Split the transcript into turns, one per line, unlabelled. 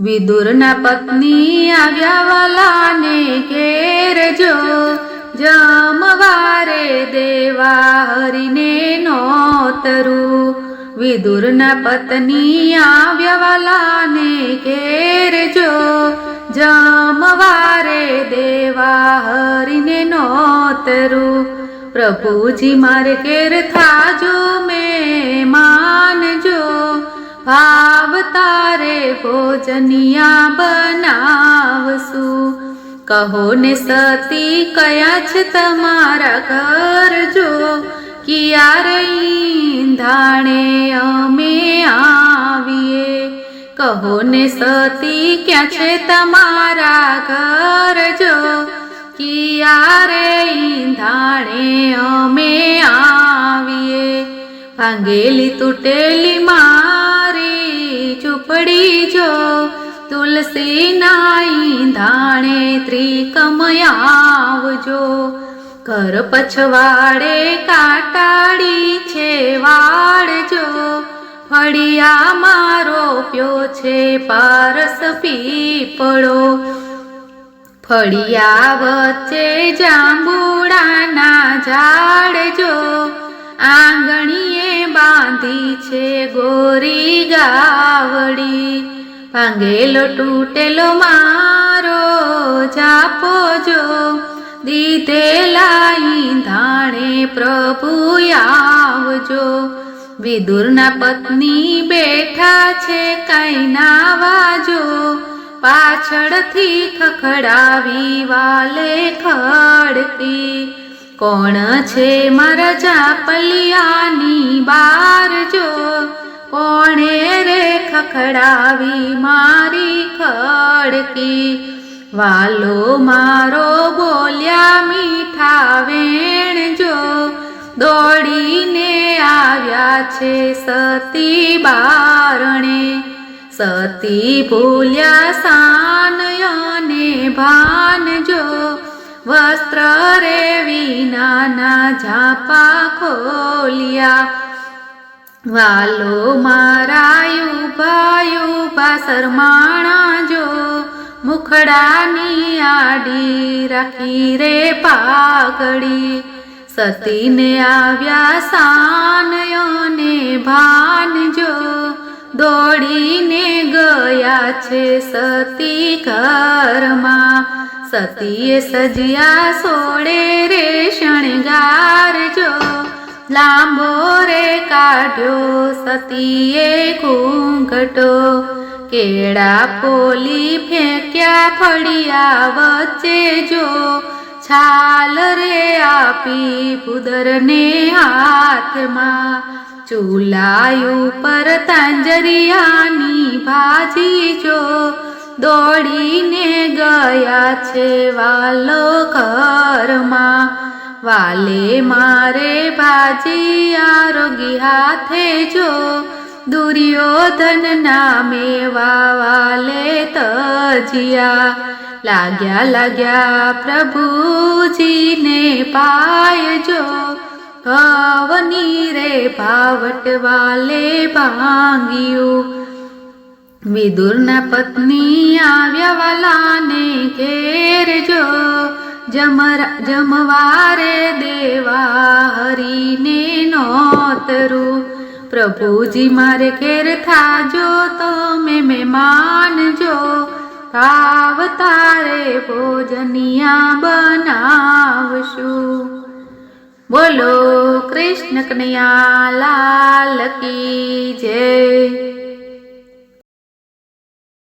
વિદુરના પત્ની આવ્યા વાલાને ઘેર જો, જમવારે દેવા હરિને નોતરું. વિદુરના પત્ની આવ્યા વાલાને ઘેર જો, જમવારે દેવા હરિને નોતરું. પ્રભુજી મારે ઘેર થાજો મહેમાનજો, ભાવ તારે ભોજનિયા બનાવશું. કહો ને સતી કયા છે તમારા ઘર જો, કિયારે ઈંધાણે અમે આવીએ. કહો ને સતી ક્યાં છે તમારા ઘર જો, કિયારે ઈંધાણે અમે આવીએ. ભાંગેલી તૂટેલી મારી ઝૂંપડી જો, તુલસીના ઈંધાણે ત્રિકમયાવજો. ઘર પછવાડે કાટાડી છે વાળજો, ફળિયા મારો પ્યો છે પારસ પીપળો. ફળિયા વચ્ચે જાંબુડાના ઝાડ જો, આંગણીએ બાંધી છે ગોરી ગાવડી. ભાંગેલો તૂટેલો મારો જાપો જો, દીધેલા ઈંધાણે પ્રભુ આવજો. વિદુરના પત્ની બેઠા છે કઈ નાવાજો, પાછળથી ખખડાવી વાલે ખડકી. કોણ છે મારા જાપલિયાની બાર જો, કોણે રે ખખડાવી મારી ખડકી. વાલો મારો બોલ્યા મીઠા વેણ જો, દોડીને આવ્યા છે સતી બારણે. સતી ભૂલ્યા સાનયને ભાન જો, વસ્ત્ર રે વિનાના ઝાપા ખોલ્યા. વાલો મારા યુભા શરમાણા જો, મુખડાની આડી રાખી રે પાઘડી. સતીને આવ્યા સાનયને ભાન જો, દોડીને ગયા છે સતી ઘરમાં. સતીએ સજ્યા સોળે રે શણગાર જો, લાંબો રે કાઢ્યો સતીએ ઘૂંઘટો. કેળા પોલી ફેંક્યા ફળિયા વચ્ચે જો, છાલ રે આપી ભૂદરને હાથમાં. ચૂલા ઉપર તાંજરિયાની ભાજી જો, દોડીને ગયા છે વાલો ઘરમાં. વાલે મારે ભાજી આરોગી હાથે જો, દુર્યોધન નામે વાલે તજિયા. લાગ્યા પ્રભુજીને પાય જો, ભવની રે ભાવટ વાલે ભાંગ્યું. વિદુરના પત્ની આવ્યા વાલાને ઘેર જો, જમવારે દેવા હરિને નોતરું. પ્રભુજી મારે ઘેર થાજો તમે મહેમાન જો, ભાવ તારે ભોજનિયા બનાવશું. બોલો કૃષ્ણ કનૈયા લાલ કી જય.